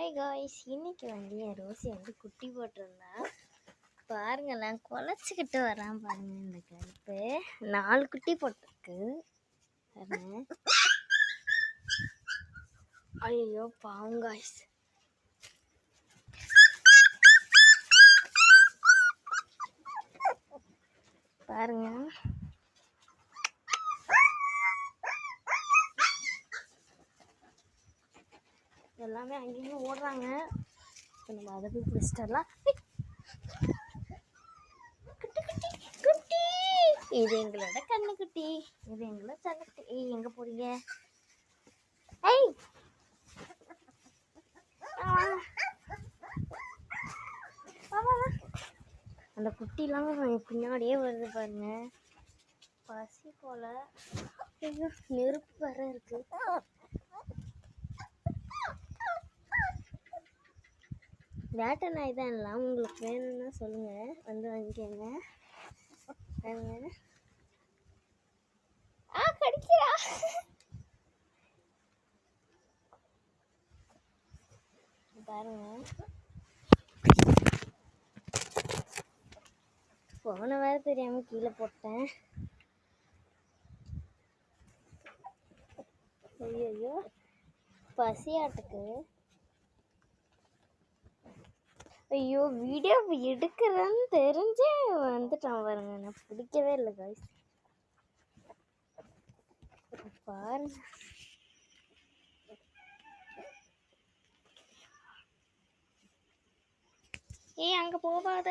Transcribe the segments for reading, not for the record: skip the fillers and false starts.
Hi guys, இன்னைக்கு என் Rousey குட்டி போட்டிருந்தா பாருங்களேன், குலைச்சிக்கிட்டு வரான் பாருங்க. இந்த கருப்பு 4 குட்டி போட்டிருக்கு பாருங்க. ஐயோ பாவம் காய்ஸ். பாருங்க, எல்லாமே அங்கேயும் ஓடுறாங்க. இப்போ நம்ம அதை போய் பிடிச்சிட்டலாம். குட்டி குட்டி குட்டி, இது எங்களோட கண்ணுக்குட்டி, இது எங்களோட சனக்குட்டி. எங்கே போறீங்க? ஐய், அந்த குட்டிலாம் பின்னாடியே வருது பாருங்க. பசி போல. நெருப்பு வர இருக்கு. வேட்டை நாய் தான் எல்லாம். உங்களுக்கு வேணும்னா சொல்லுங்க, வந்து வாங்கிக்கோங்க. கடிக்கிறா. பாருங்க, போன வேற தெரியாம கீழே போட்டேன். ஐயோ பசியாட்டுக்கு. ஐயோ, வீடியோ எடுக்கிறேன்னு தெரிஞ்சே வந்துட்டான் பாருங்க. நான் பிடிக்கவே இல்லை காய்ஸ். பாருங்க, அங்க போகாத.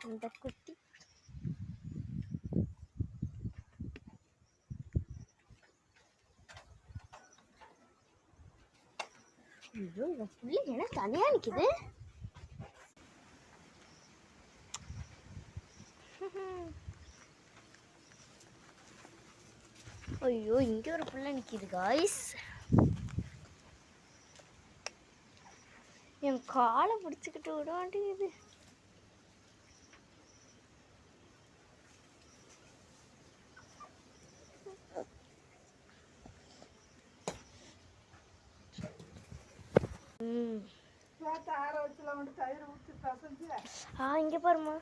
இந்த குட்டி ஐயோ, இந்த புள்ளி என்ன தனியா நிக்குது. ஐயோ, இங்க ஒரு புள்ள நிக்குது காய்ஸ். என் காலை பிடிச்சுக்கிட்டு விட மாட்டேங்குது. இங்க பாருமா.